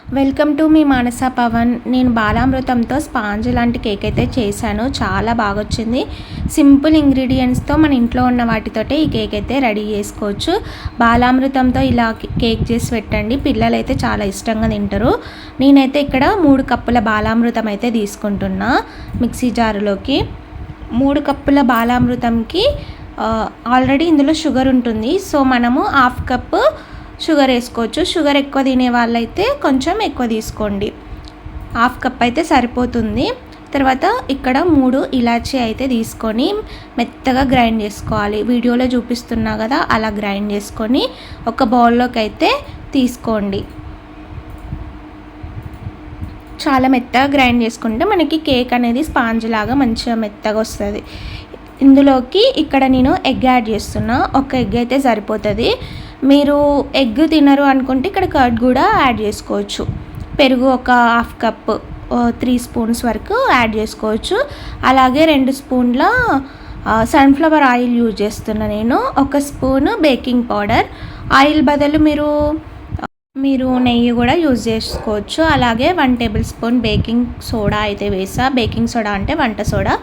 Welcome to me మానస పవన్. నేను బాలామృతంతో sponge లాంటి cake అయితే చేశాను. చాలా బాగా వచ్చింది. సింపుల్ ఇంగ్రీడియంట్స్తో మన ఇంట్లో ఉన్న వాటితోటే ఈ కేక్ అయితే రెడీ చేసుకోవచ్చు. బాలామృతంతో ఇలా కేక్ చేసి పెట్టండి, పిల్లలు అయితే చాలా ఇష్టంగా తింటారు. నేనైతే ఇక్కడ 3 కప్పుల బాలామృతం అయితే తీసుకుంటున్నా. మిక్సీ జారులోకి 3 కప్పుల బాలామృతంకి ఆల్రెడీ ఇందులో షుగర్ ఉంటుంది. సో మనము 1/2 కప్పు షుగర్ వేసుకోవచ్చు. షుగర్ ఎక్కువ తినే వాళ్ళైతే కొంచెం ఎక్కువ తీసుకోండి. 1/2 కప్ అయితే సరిపోతుంది. తర్వాత ఇక్కడ 3 ఇలాచీ అయితే తీసుకొని మెత్తగా గ్రైండ్ చేసుకోవాలి. వీడియోలో చూపిస్తున్నా కదా, అలా గ్రైండ్ చేసుకొని ఒక బౌల్లోకి అయితే తీసుకోండి. చాలా మెత్తగా గ్రైండ్ చేసుకుంటే మనకి కేక్ అనేది స్పాంజ్ లాగా మంచిగా మెత్తగా వస్తుంది. ఇందులోకి ఇక్కడ నేను ఎగ్ యాడ్ చేస్తున్నా. ఒక ఎగ్ అయితే సరిపోతుంది. మీరు ఎగ్ తినరు అనుకుంటే ఇక్కడ కర్డ్ కూడా యాడ్ చేసుకోవచ్చు. పెరుగు ఒక 1/2 కప్ 3 స్పూన్స్ వరకు యాడ్ చేసుకోవచ్చు. అలాగే 2 స్పూన్ల సన్ఫ్లవర్ ఆయిల్ యూజ్ చేస్తున్నా నేను. 1 స్పూన్ బేకింగ్ పౌడర్. ఆయిల్ బదులు మీరు నెయ్యి కూడా యూజ్ చేసుకోవచ్చు. అలాగే 1 టేబుల్ స్పూన్ బేకింగ్ సోడా అయితే వేసా. బేకింగ్ సోడా అంటే వంట soda.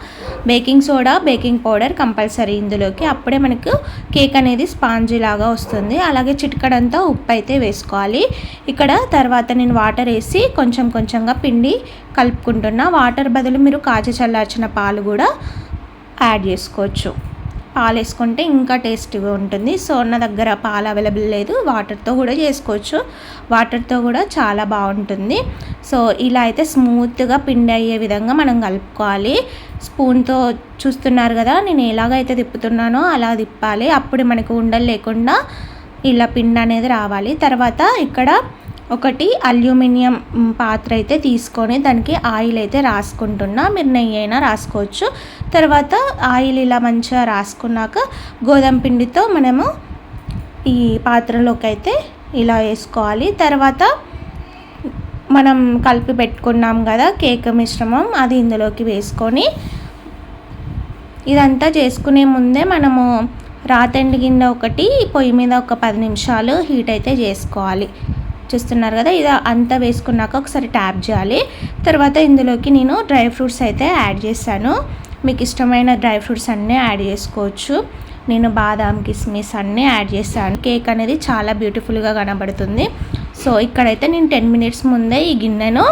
Baking soda, baking powder compulsory ఇందులోకి. అప్పుడే మనకు కేక్ అనేది స్పాంజీ లాగా వస్తుంది. అలాగే చిటికడంతా ఉప్పు అయితే వేసుకోవాలి. ఇక్కడ తర్వాత నేను వాటర్ వేసి కొంచెం కొంచెంగా పిండి కలుపుకుంటున్నా. వాటర్ బదులు మీరు కాచి చల్లార్చిన పాలు కూడా యాడ్ చేసుకోవచ్చు. పాలు వేసుకుంటే ఇంకా టేస్టీగా ఉంటుంది. సో నా దగ్గర పాలు అవైలబుల్ లేదు, వాటర్తో కూడా చేసుకోవచ్చు. వాటర్తో కూడా చాలా బాగుంటుంది. సో ఇలా అయితే స్మూత్గా పిండి అయ్యే విధంగా మనం కలుపుకోవాలి. స్పూన్తో చూస్తున్నారు కదా, నేను ఎలాగైతే తిప్పుతున్నానో అలా తిప్పాలి. అప్పుడు మనకు ఉండలు లేకుండా ఇలా పిండి అనేది రావాలి. తర్వాత ఇక్కడ ఒకటి అల్యూమినియం పాత్ర అయితే తీసుకొని దానికి ఆయిల్ అయితే రాసుకుంటున్నా. మీరు నెయ్యి అయినా రాసుకోవచ్చు. తర్వాత ఆయిల్ ఇలా మంచిగా రాసుకున్నాక గోధుమ పిండితో మనము ఈ పాత్రలోకి అయితే ఇలా వేసుకోవాలి. తర్వాత మనం కలిపి పెట్టుకున్నాం కదా కేక్ మిశ్రమం, అది ఇందులోకి వేసుకొని ఇదంతా చేసుకునే ముందే మనము రాతండి గిన్నె ఒకటి పొయ్యి మీద ఒక 10 నిమిషాలు హీట్ అయితే చేసుకోవాలి. చూస్తున్నారు కదా, ఇది అంతా వేసుకున్నాక ఒకసారి ట్యాప్ చేయాలి. తర్వాత ఇందులోకి నేను డ్రై ఫ్రూట్స్ అయితే యాడ్ చేశాను. మీకు ఇష్టమైన డ్రై ఫ్రూట్స్ అన్నీ యాడ్ చేసుకోవచ్చు. నేను బాదాం, కిస్మిస్ అన్నీ యాడ్ చేశాను. కేక్ అనేది చాలా బ్యూటిఫుల్గా కనబడుతుంది. సో ఇక్కడైతే నేను 10 మినిట్స్ ముందే ఈ గిన్నెను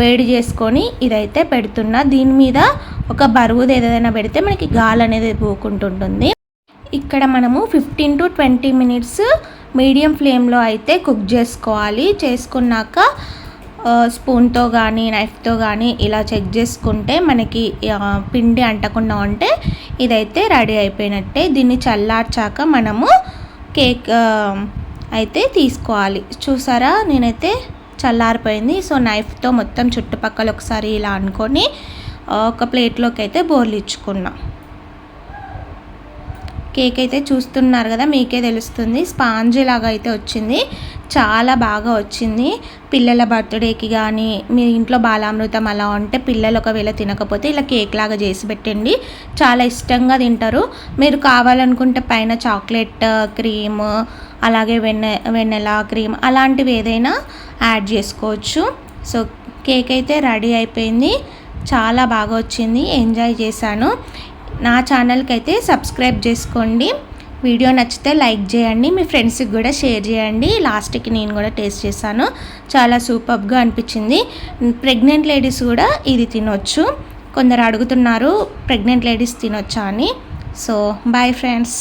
వేడి చేసుకొని ఇదైతే పెడుతున్నా. దీని మీద ఒక బరువుది ఏదైనా పెడితే మనకి గాలి అనేది పోకుంటుంటుంది. ఇక్కడ మనము 15 to 20 మినిట్స్ మీడియం ఫ్లేమ్లో అయితే కుక్ చేసుకోవాలి. చేసుకున్నాక స్పూన్తో కానీ నైఫ్తో కానీ ఇలా చెక్ చేసుకుంటే మనకి పిండి అంటకుండా ఉంటే ఇదైతే రెడీ అయిపోయినట్టే. దీన్ని చల్లార్చాక మనము కేక్ అయితే తీసుకోవాలి. చూసారా, నేనైతే చల్లారిపోయింది. సో నైఫ్తో మొత్తం చుట్టుపక్కల ఒకసారి ఇలా అనుకొని ఒక ప్లేట్లోకి అయితే బోర్లిచ్చుకున్నా. కేక్ అయితే చూస్తున్నారు కదా, మీకే తెలుస్తుంది స్పాంజ్ లాగా అయితే వచ్చింది. చాలా బాగా వచ్చింది. పిల్లల బర్త్డేకి కానీ మీ ఇంట్లో బాలామృతం అలా ఉంటే పిల్లలు ఒకవేళ తినకపోతే ఇలా కేక్ లాగా చేసి పెట్టండి, చాలా ఇష్టంగా తింటారు. మీరు కావాలనుకుంటే పైన చాక్లెట్ క్రీమ్, అలాగే వెన్నెలా క్రీమ్ అలాంటివి ఏదైనా యాడ్ చేసుకోవచ్చు. సో కేక్ అయితే రెడీ అయిపోయింది. చాలా బాగా వచ్చింది, ఎంజాయ్ చేశాను. నా ఛానల్కి అయితే సబ్స్క్రైబ్ చేసుకోండి. వీడియో నచ్చితే లైక్ చేయండి, మీ ఫ్రెండ్స్కి కూడా షేర్ చేయండి. లాస్ట్కి నేను కూడా టేస్ట్ చేశాను, చాలా సూపర్గా అనిపించింది. ప్రెగ్నెంట్ లేడీస్ కూడా ఇది తినొచ్చు. కొందరు అడుగుతున్నారు ప్రెగ్నెంట్ లేడీస్ తినొచ్చా అని. So bye friends.